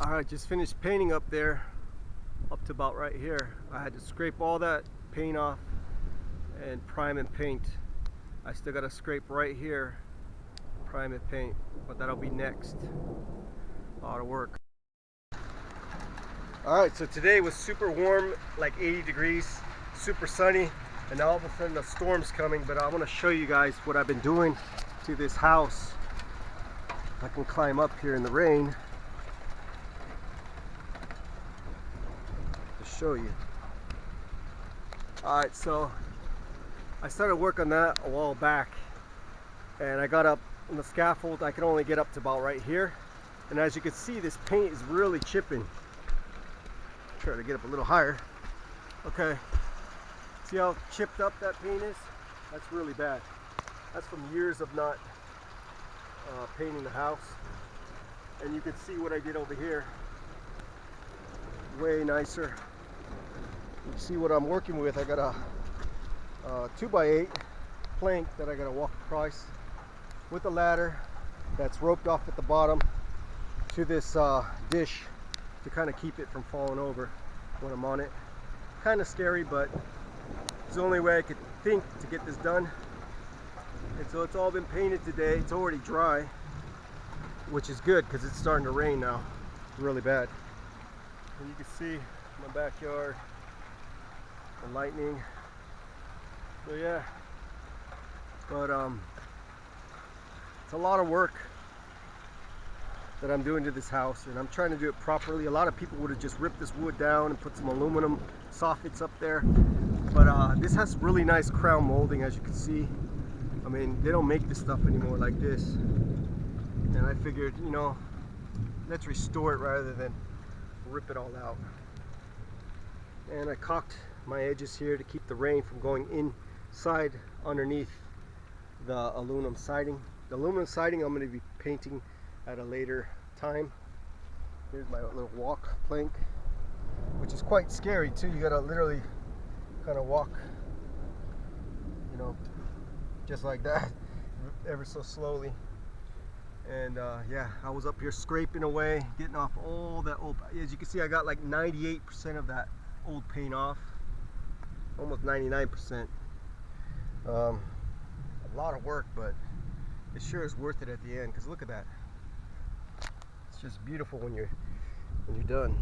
Alright, just finished painting up there, up to about right here. I had to scrape all that paint off and prime and paint. I still got to scrape right here, prime and paint, but that'll be next. A lot of work. Alright, so today was super warm, like 80 degrees, super sunny, and now all of a sudden the storm's coming, but I want to show you guys what I've been doing to this house. I can climb up here in the rain to show you. Alright, so I started work on that a while back, and I got up on the scaffold. I can only get up to about right here, and as you can see, this paint is really chipping. Try to get up a little higher. Okay, see how chipped up that paint is? That's really bad. That's from years of not painting the house. And you can see what I did over here. Way nicer. You see what I'm working with. I got a 2x8 plank that I got to walk across with a ladder that's roped off at the bottom to this dish to kind of keep it from falling over when I'm on it. Kind of scary, but it's the only way I could think to get this done. And so it's all been painted today. It's already dry, which is good because it's starting to rain now really bad. And you can see my backyard, the lightning. So yeah, but it's a lot of work that I'm doing to this house, and I'm trying to do it properly. A lot of people would have just ripped this wood down and put some aluminum soffits up there, but this has really nice crown molding, as you can see. I mean, they don't make this stuff anymore like this, and I figured, you know, let's restore it rather than rip it all out. And I caulked my edges here to keep the rain from going inside underneath the aluminum siding. The aluminum siding I'm going to be painting at a later time. Here's my little walk plank, which is quite scary too. You gotta literally kind of walk, you know, just like that, ever so slowly. And yeah, I was up here scraping away, getting off all that old, as you can see, I got like 98% of that old paint off, almost 99%. A lot of work, but it sure is worth it at the end, because look at that. It's just beautiful when you're done.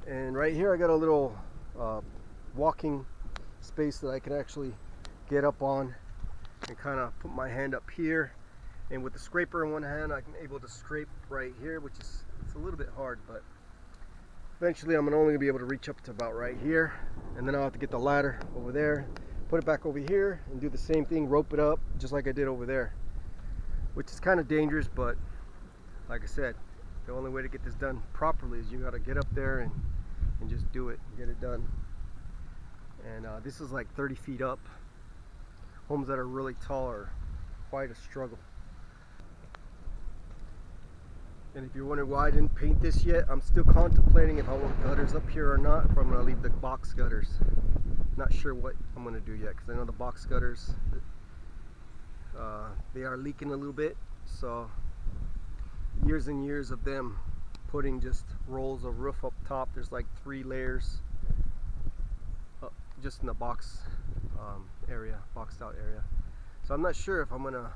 And right here I got a little walking space that I can actually get up on and kind of put my hand up here, and with the scraper in one hand I can able to scrape right here, which is, it's a little bit hard, but eventually I'm only gonna be able to reach up to about right here, and then I'll have to get the ladder over there, put it back over here, and do the same thing, rope it up just like I did over there, which is kind of dangerous, but like I said, the only way to get this done properly is you got to get up there and just do it and get it done. And this is like 30 feet up. Homes that are really tall are quite a struggle. And if you're wondering why I didn't paint this yet, I'm still contemplating if I want gutters up here or not, if I'm going to leave the box gutters. Not sure what I'm going to do yet, because I know the box gutters, they are leaking a little bit. So years and years of them putting just rolls of roof up top. There's like 3 layers just in the box area, boxed out area. So I'm not sure if I'm gonna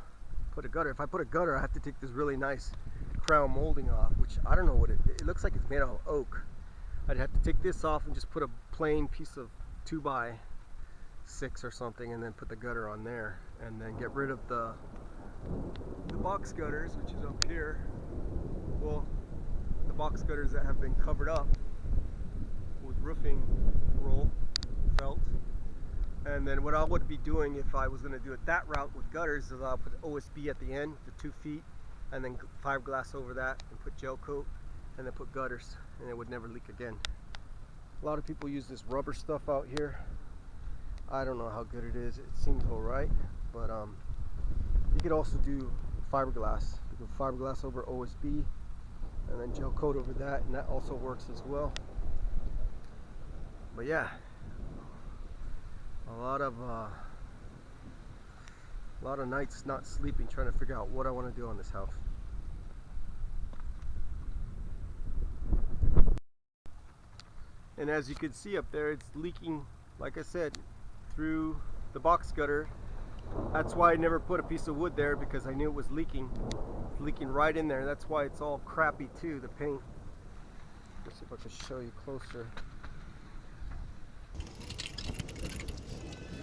put a gutter. If I put a gutter, I have to take this really nice crown molding off, which I don't know what it looks like. It's made out of oak. I'd have to take this off and just put a plain piece of 2x6 or something, and then put the gutter on there, and then get rid of the box gutters, which is up here. Well, the box gutters that have been covered up with roofing roll felt. And then what I would be doing if I was going to do it that route with gutters is I'll put OSB at the end, the 2 feet, and then fiberglass over that, and put gel coat, and then put gutters, and it would never leak again. A lot of people use this rubber stuff out here. I don't know how good it is. It seems alright, but you could also do fiberglass. You can fiberglass over OSB, and then gel coat over that, and that also works as well. But yeah, a lot of nights not sleeping, trying to figure out what I want to do on this house. And as you can see up there, it's leaking, like I said, through the box gutter. That's why I never put a piece of wood there, because I knew it was leaking. It's leaking right in there. That's why it's all crappy too, the paint. Let's see if I can show you closer.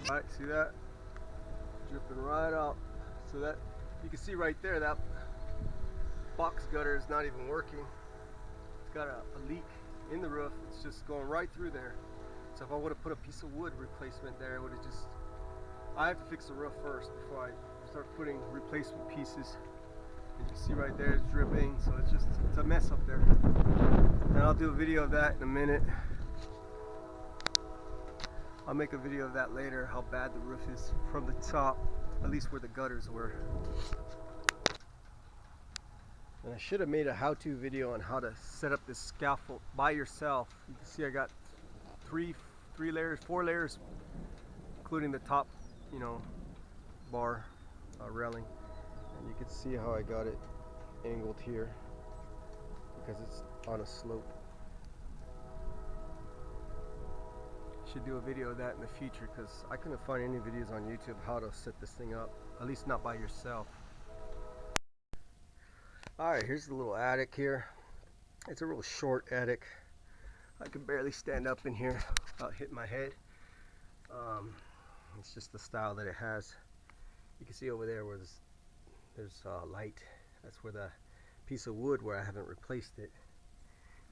Alright, see that? Dripping right out. So that, you can see right there, that box gutter is not even working. It's got a leak in the roof. It's just going right through there. So if I would have put a piece of wood replacement there, it would have just, I have to fix the roof first before I start putting replacement pieces. And you can see right there it's dripping, so it's a mess up there. And I'll do a video of that in a minute. I'll make a video of that later, how bad the roof is from the top, at least where the gutters were. And I should have made a how-to video on how to set up this scaffold by yourself. You can see I got four layers, including the top, bar railing. And you can see how I got it angled here because it's on a slope. Should do a video of that in the future, because I couldn't find any videos on YouTube how to set this thing up, at least not by yourself. Alright, here's the little attic here. It's a real short attic. I can barely stand up in here without hitting my head. It's just the style that it has. You can see over there where there's light. That's where the piece of wood where I haven't replaced it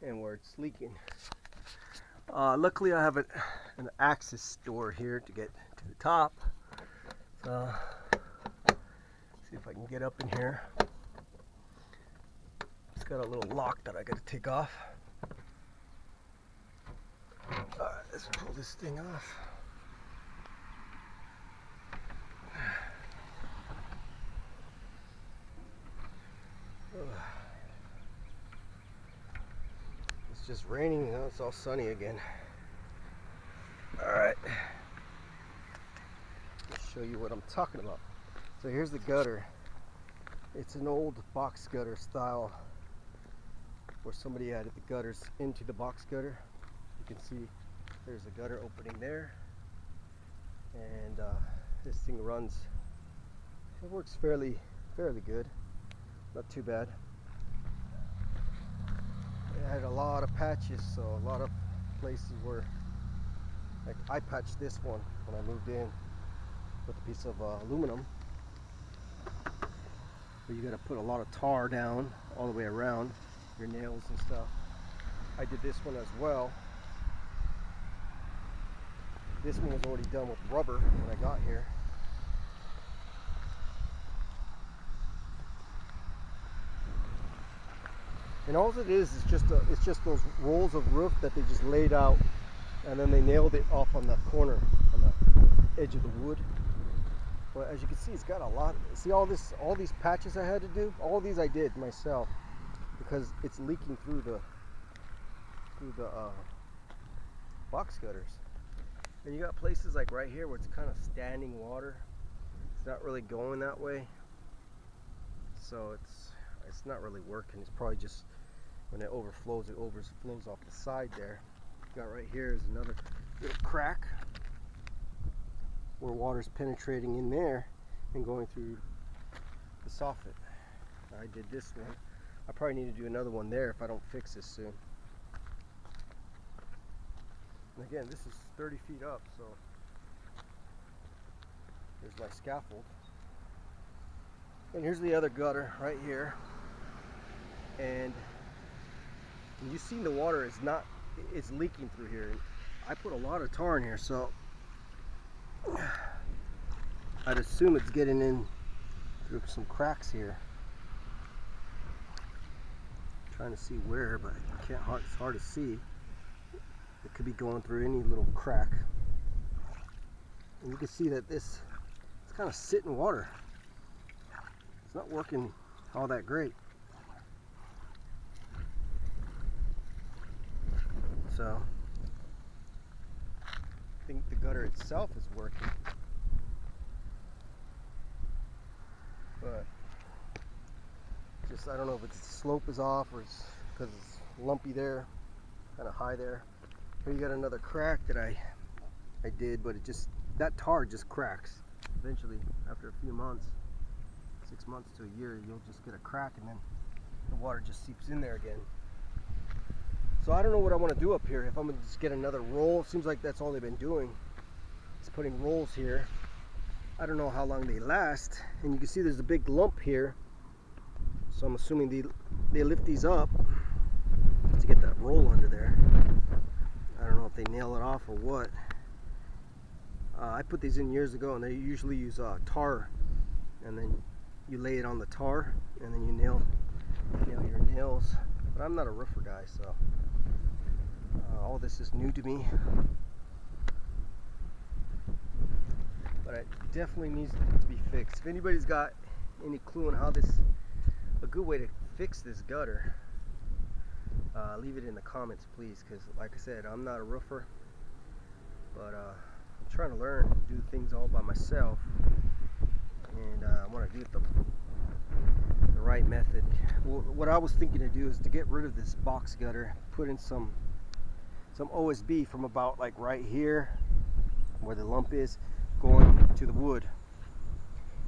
and where it's leaking. Luckily I have an access door here to get to the top. So, see if I can get up in here. It's got a little lock that I got to take off. Alright, let's pull this thing off. It's just raining, now it's all sunny again. Alright, let's show you what I'm talking about. So here's the gutter. It's an old box gutter style where somebody added the gutters into the box gutter. You can see there's a gutter opening there, and this thing runs, it works fairly good, not too bad. It had a lot of patches, so a lot of places where, like I patched this one when I moved in with a piece of aluminum, but you got to put a lot of tar down all the way around your nails and stuff. I did this one as well. This one was already done with rubber when I got here. And all it is it's just those rolls of roof that they just laid out, and then they nailed it off on the corner, on the edge of the wood. But as you can see, it's got a lot. See all these patches I had to do? All these I did myself because it's leaking through the box gutters. And you got places like right here where it's kind of standing water. It's not really going that way, so it's not really working. It's probably just when it overflows off the side there. You got right here is another little crack where water's penetrating in there and going through the soffit. I did this one. I probably need to do another one there if I don't fix this soon. And again, this is 30 feet up, so there's my scaffold. And here's the other gutter right here. And you see the water it's leaking through here. I put a lot of tar in here, so I'd assume it's getting in through some cracks here. I'm trying to see where, but it's hard to see. It could be going through any little crack. And you can see that it's kind of sitting water. It's not working all that great. So I think the gutter itself is working, but just I don't know if the slope is off or it's because it's lumpy there, kind of high there. Here you got another crack that I did, but that tar just cracks. Eventually, after a few months, 6 months to a year, you'll just get a crack and then the water just seeps in there again. So I don't know what I want to do up here. If I'm going to just get another roll, it seems like that's all they've been doing. It's putting rolls here. I don't know how long they last. And you can see there's a big lump here. So I'm assuming they lift these up to get that roll under there. I don't know if they nail it off or what. I put these in years ago, and they usually use tar, and then you lay it on the tar, and then you nail your nails. But I'm not a roofer guy, so all this is new to me. But it definitely needs to be fixed. If anybody's got any clue on how a good way to fix this gutter, leave it in the comments, please, because like I said, I'm not a roofer, but I'm trying to learn to do things all by myself, and I want to do it the right method. Well, what I was thinking to do is to get rid of this box gutter, put in some OSB from about like right here where the lump is, going to the wood,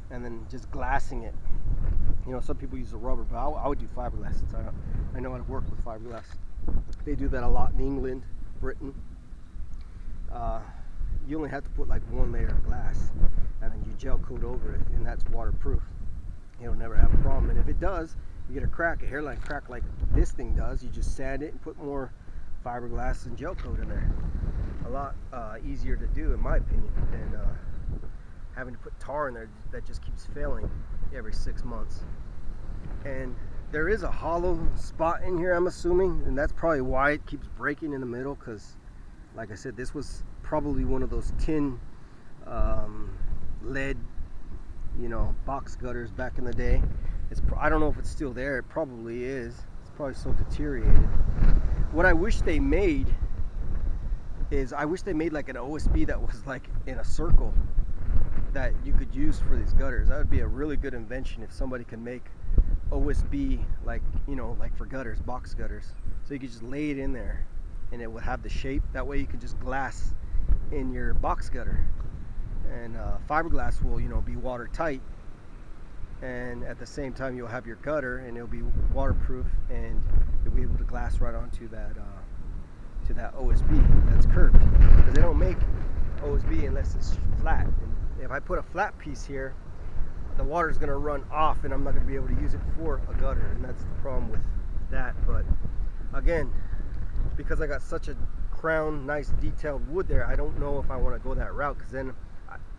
and then just glassing it. You know, some people use the rubber, but I would do fiberglass since I know how to work with fiberglass. They do that a lot in England, Britain. You only have to put like one layer of glass, and then you gel coat over it, and that's waterproof. You'll never have a problem. And if it does, you get a hairline crack like this thing does, you just sand it and put more fiberglass and gel coat in there. A lot easier to do, in my opinion, than having to put tar in there that just keeps failing every 6 months. And there is a hollow spot in here, I'm assuming, and that's probably why it keeps breaking in the middle, because like I said, this was probably one of those tin lead, you know, box gutters back in the day. I don't know if it's still there. It probably is. It's probably so deteriorated. What I wish they made is, I wish they made like an OSB that was like in a circle that you could use for these gutters. That would be a really good invention if somebody can make OSB, like, you know, like for gutters, box gutters. So you could just lay it in there and it would have the shape. That way you could just glass in your box gutter. And fiberglass will, you know, be watertight, and at the same time you'll have your gutter and it'll be waterproof, and you'll be able to glass right onto that OSB that's curved, because they don't make OSB unless it's flat. And if I put a flat piece here, the water's going to run off and I'm not going to be able to use it for a gutter, and that's the problem with that. But again, because I got such a crown, nice detailed wood there, I don't know if I want to go that route, because then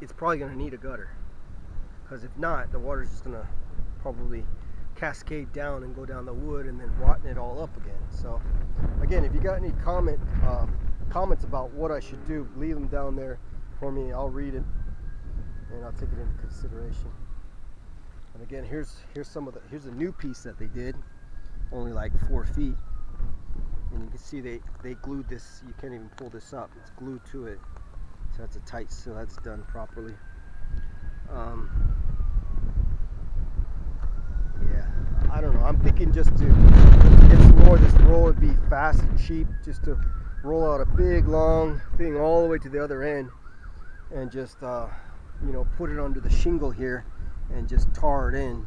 it's probably going to need a gutter, because if not, the water's just going to probably cascade down and go down the wood and then rotten it all up again. So again, if you got any comments about what I should do, leave them down there for me. I'll read it and I'll take it into consideration. And again, here's a new piece that they did, only like 4 feet, and you can see they glued this. You can't even pull this up, it's glued to it. So that's so that's done properly. Yeah, I don't know. I'm thinking just to get some more of this roll. It'd be fast and cheap just to roll out a big long thing all the way to the other end, and just you know, put it under the shingle here and just tar it in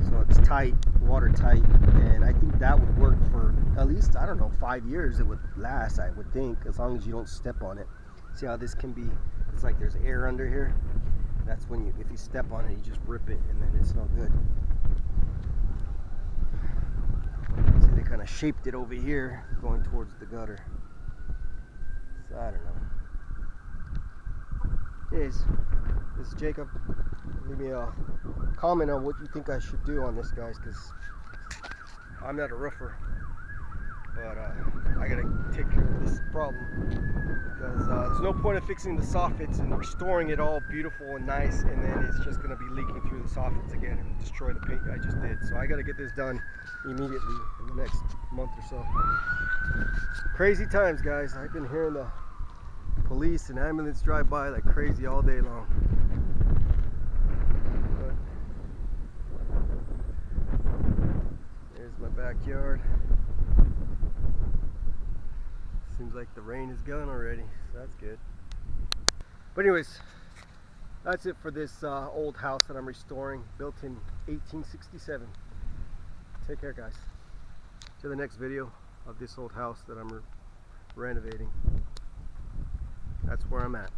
so it's tight, watertight. And I think that would work for at least, I don't know, 5 years. It would last, I would think, as long as you don't step on it. See how this can be, it's like there's air under here. That's when if you step on it, you just rip it, and then it's no good. See, they kind of shaped it over here going towards the gutter. So I don't know. Anyways, this is Jacob. Leave me a comment on what you think I should do on this, guys, because I'm not a roofer. But I gotta take care of this problem, because there's no point of fixing the soffits and restoring it all beautiful and nice, and then it's just gonna be leaking through the soffits again and destroy the paint I just did. So I gotta get this done immediately in the next month or so. Crazy times, guys. I've been hearing the police and ambulance drive by like crazy all day long. But there's my backyard. Seems like the rain is gone already, so that's good. But anyways, that's it for this old house that I'm restoring, built in 1867. Take care, guys. To the next video of this old house that I'm renovating. That's where I'm at.